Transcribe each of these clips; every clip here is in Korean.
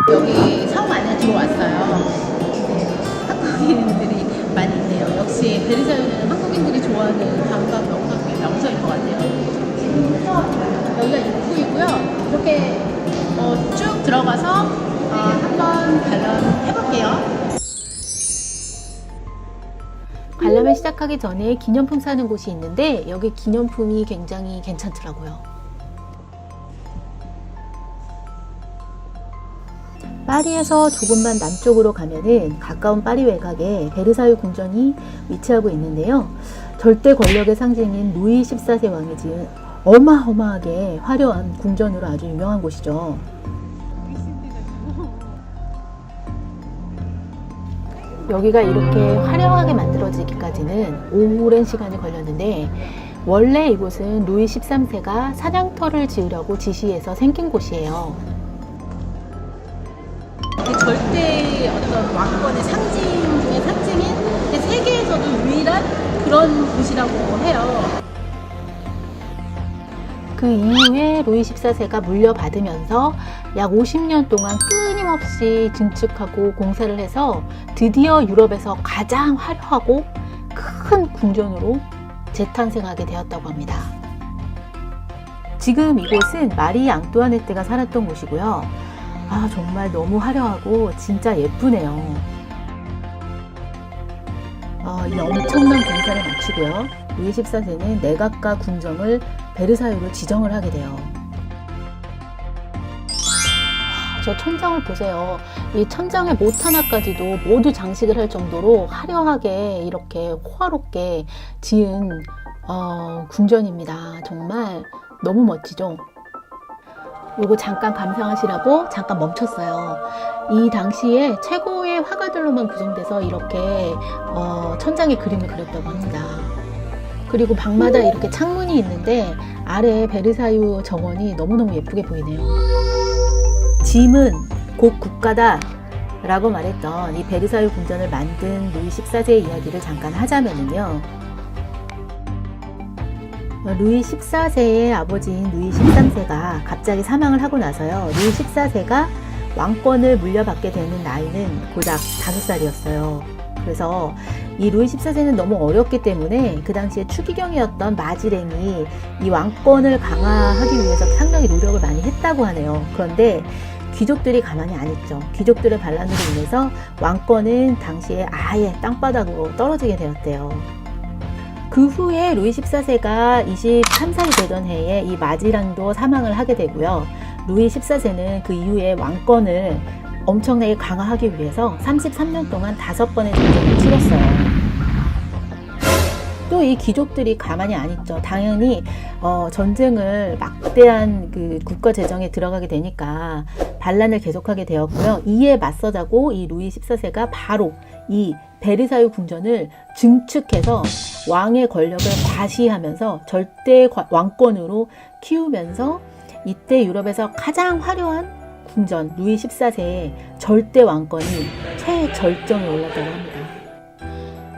여기 성 안에 들어왔어요. 한국인들이 많이 있네요. 역시 베르사유는 한국인들이 좋아하는 관광 명소인 것 같아요. 여기가 입구이고요. 이렇게 쭉 들어가서 한번 관람해볼게요. 관람을 시작하기 전에 기념품 사는 곳이 있는데 여기 기념품이 굉장히 괜찮더라고요. 파리에서 조금만 남쪽으로 가면은 가까운 파리 외곽에 베르사유 궁전이 위치하고 있는데요. 절대 권력의 상징인 루이 14세 왕이 지은 어마어마하게 화려한 궁전으로 아주 유명한 곳이죠. 여기가 이렇게 화려하게 만들어지기까지는 오랜 시간이 걸렸는데 원래 이곳은 루이 13세가 사냥터를 지으려고 지시해서 생긴 곳이에요. 절대 어떤 왕권의 상징 중에 상징인 세계에서도 유일한 그런 곳이라고 해요. 그 이후에 루이 14세가 물려받으면서 약 50년 동안 끊임없이 증축하고 공사를 해서 드디어 유럽에서 가장 화려하고 큰 궁전으로 재탄생하게 되었다고 합니다. 지금 이곳은 마리 앙뚜아네트가 살았던 곳이고요. 정말 너무 화려하고 진짜 예쁘네요. 이 엄청난 공사를 마치고요. 루이 14세는 내각과 궁정을 베르사유로 지정을 하게 돼요. 저 천장을 보세요. 이 천장의 못 하나까지도 모두 장식을 할 정도로 화려하게 이렇게 호화롭게 지은 궁전입니다. 정말 너무 멋지죠? 요거 잠깐 감상하시라고 잠깐 멈췄어요. 이 당시에 최고의 화가들로만 구성돼서 이렇게 천장에 그림을 그렸다고 합니다. 그리고 방마다 이렇게 창문이 있는데 아래 베르사유 정원이 너무너무 예쁘게 보이네요. 짐은 곧 국가다 라고 말했던 이 베르사유 궁전을 만든 루이 14세의 이야기를 잠깐 하자면요. 루이 14세의 아버지인 루이 13세가 갑자기 사망을 하고 나서요. 루이 14세가 왕권을 물려받게 되는 나이는 고작 5살이었어요. 그래서 이 루이 14세는 너무 어렸기 때문에 그 당시에 추기경이었던 마지랭이 이 왕권을 강화하기 위해서 상당히 노력을 많이 했다고 하네요. 그런데 귀족들이 가만히 안 있죠. 귀족들의 반란으로 인해서 왕권은 당시에 아예 땅바닥으로 떨어지게 되었대요. 그 후에 루이 14세가 23살이 되던 해에 이 마지랑도 사망을 하게 되고요. 루이 14세는 그 이후에 왕권을 엄청나게 강화하기 위해서 33년 동안 5번의 전쟁을 치렀어요. 또 이 귀족들이 가만히 안 있죠. 당연히 전쟁을 막대한 그 국가 재정에 들어가게 되니까 반란을 계속하게 되었고요. 이에 맞서자고 이 루이 14세가 바로 이 베르사유 궁전을 증축해서 왕의 권력을 과시하면서 절대 왕권으로 키우면서 이때 유럽에서 가장 화려한 궁전 루이 14세의 절대 왕권이 최절정에 올랐다고 합니다.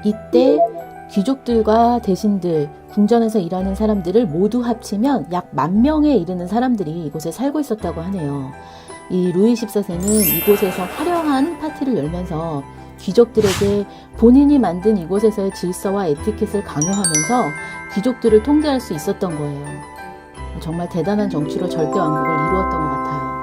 이때 귀족들과 대신들, 궁전에서 일하는 사람들을 모두 합치면 약 10,000명에 이르는 사람들이 이곳에 살고 있었다고 하네요. 이 루이 14세는 이곳에서 화려한 파티를 열면서 귀족들에게 본인이 만든 이곳에서의 질서와 에티켓을 강요하면서 귀족들을 통제할 수 있었던 거예요. 정말 대단한 정치로 절대 왕국을 이루었던 것 같아요.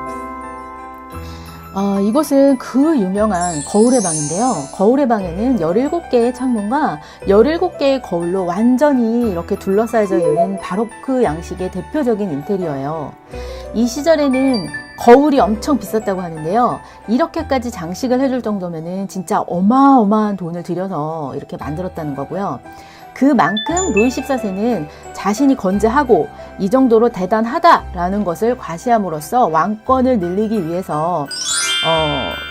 이곳은 그 유명한 거울의 방인데요. 거울의 방에는 17개의 창문과 17개의 거울로 완전히 이렇게 둘러싸여져 있는 바로크 양식의 대표적인 인테리어예요. 이 시절에는 거울이 엄청 비쌌다고 하는데요. 이렇게까지 장식을 해줄 정도면은 진짜 어마어마한 돈을 들여서 이렇게 만들었다는 거고요. 그만큼 루이 14세는 자신이 건재하고 이 정도로 대단하다라는 것을 과시함으로써 왕권을 늘리기 위해서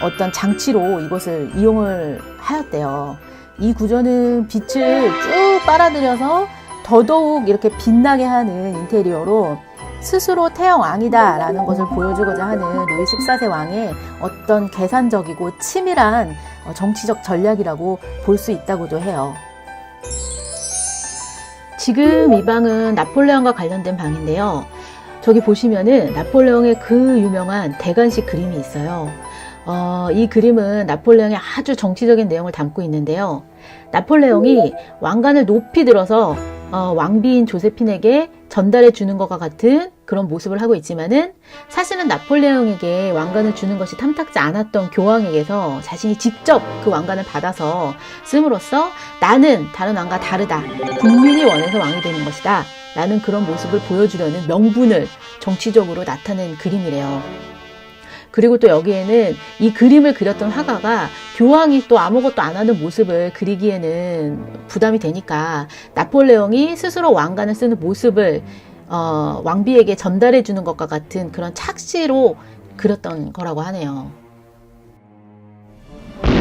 어떤 장치로 이것을 이용을 하였대요. 이 구조는 빛을 쭉 빨아들여서 더더욱 이렇게 빛나게 하는 인테리어로 스스로 태영왕이다 라는 것을 보여주고자 하는 루이 14세 왕의 어떤 계산적이고 치밀한 정치적 전략이라고 볼 수 있다고도 해요. 지금 이 방은 나폴레옹과 관련된 방인데요. 저기 보시면은 나폴레옹의 그 유명한 대관식 그림이 있어요. 이 그림은 나폴레옹의 아주 정치적인 내용을 담고 있는데요. 나폴레옹이 왕관을 높이 들어서 왕비인 조세핀에게 전달해 주는 것과 같은 그런 모습을 하고 있지만은 사실은 나폴레옹에게 왕관을 주는 것이 탐탁지 않았던 교황에게서 자신이 직접 그 왕관을 받아서 씀으로써 나는 다른 왕과 다르다. 국민이 원해서 왕이 되는 것이다. 라는 그런 모습을 보여주려는 명분을 정치적으로 나타낸 그림이래요. 그리고 또 여기에는 이 그림을 그렸던 화가가 교황이 또 아무것도 안 하는 모습을 그리기에는 부담이 되니까 나폴레옹이 스스로 왕관을 쓰는 모습을 왕비에게 전달해 주는 것과 같은 그런 착시로 그렸던 거라고 하네요.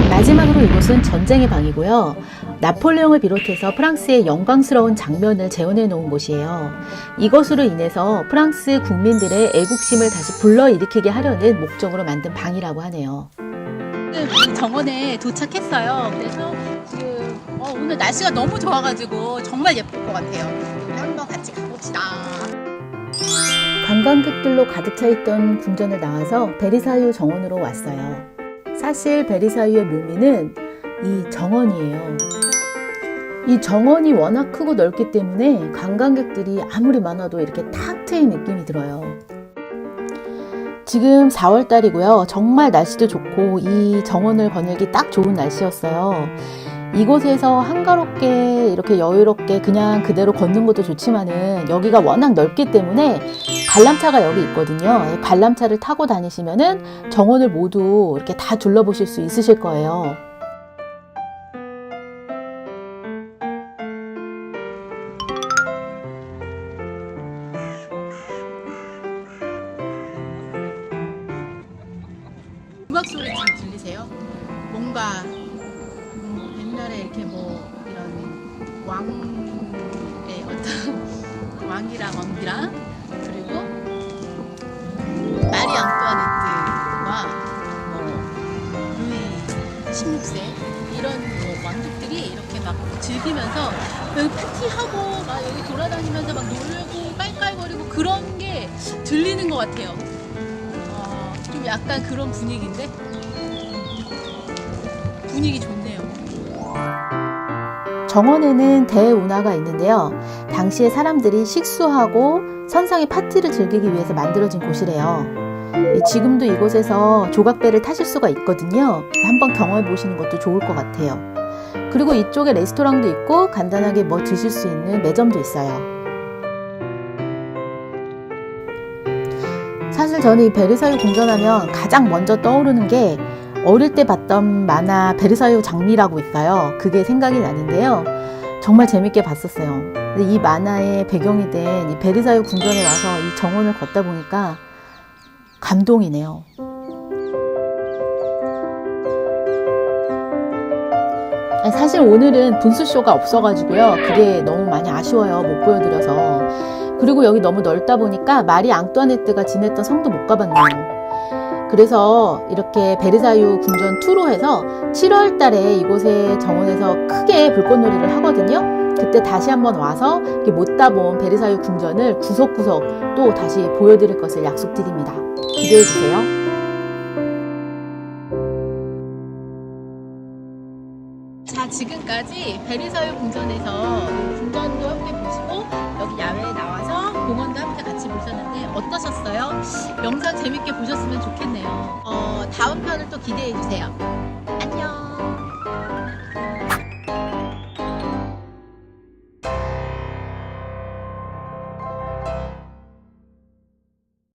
마지막으로 이곳은 전쟁의 방이고요. 나폴레옹을 비롯해서 프랑스의 영광스러운 장면을 재현해 놓은 곳이에요. 이것으로 인해서 프랑스 국민들의 애국심을 다시 불러일으키게 하려는 목적으로 만든 방이라고 하네요. 정원에 도착했어요. 그래서 지금 오늘 날씨가 너무 좋아가지고 정말 예쁠 것 같아요. 우리 한번 같이 가봅시다. 관광객들로 가득 차 있던 궁전을 나와서 베르사유 정원으로 왔어요. 사실 베르사유의 묘미는 이 정원이에요. 이 정원이 워낙 크고 넓기 때문에 관광객들이 아무리 많아도 이렇게 탁 트인 느낌이 들어요. 지금 4월달이고요. 정말 날씨도 좋고 이 정원을 거닐기 딱 좋은 날씨였어요. 이곳에서 한가롭게 이렇게 여유롭게 그냥 그대로 걷는 것도 좋지만은 여기가 워낙 넓기 때문에 관람차가 여기 있거든요. 관람차를 타고 다니시면은 정원을 모두 이렇게 다 둘러보실 수 있으실 거예요. 음악 소리 지금 들리세요? 뭔가 옛날에 이렇게 뭐 이런 왕의 어떤 왕이랑 그리고 마리 앙뚜아네트와 뭐 루이 16세 이런 뭐 왕족들이 이렇게 막 즐기면서 여기 파티하고 막 여기 돌아다니면서 막 놀고 깔깔거리고 그런 게 들리는 것 같아요. 좀 약간 그런 분위기인데 분위기 좋네요. 정원에는 대운하가 있는데요. 당시에 사람들이 식수하고 선상의 파티를 즐기기 위해서 만들어진 곳이래요. 지금도 이곳에서 조각배를 타실 수가 있거든요. 한번 경험해 보시는 것도 좋을 것 같아요. 그리고 이쪽에 레스토랑도 있고 간단하게 뭐 드실 수 있는 매점도 있어요. 사실 저는 이 베르사유 궁전하면 가장 먼저 떠오르는 게 어릴 때 봤던 만화 베르사유 장미라고 있어요. 그게 생각이 나는데요. 정말 재밌게 봤었어요. 근데 이 만화의 배경이 된 이 베르사유 궁전에 와서 이 정원을 걷다 보니까 감동이네요. 사실 오늘은 분수쇼가 없어가지고요. 그게 너무 많이 아쉬워요. 못 보여드려서. 그리고 여기 너무 넓다 보니까 마리 앙뚜아네트가 지냈던 성도 못 가봤네요. 그래서 이렇게 베르사유 궁전 투로 해서 7월 달에 이곳의 정원에서 크게 불꽃놀이를 하거든요. 그때 다시 한번 와서 못 다본 베르사유 궁전을 구석구석 또 다시 보여드릴 것을 약속드립니다. 기대해주세요. 자, 지금까지 베르사유 궁전에서 궁전도 함께 보시고 여기 야외에 나와서 공원도 함께 같이 보셨는데 어떠셨어요? 영상 재밌게 보셨으면 좋겠네요. 다음 편을 또 기대해주세요. 안녕.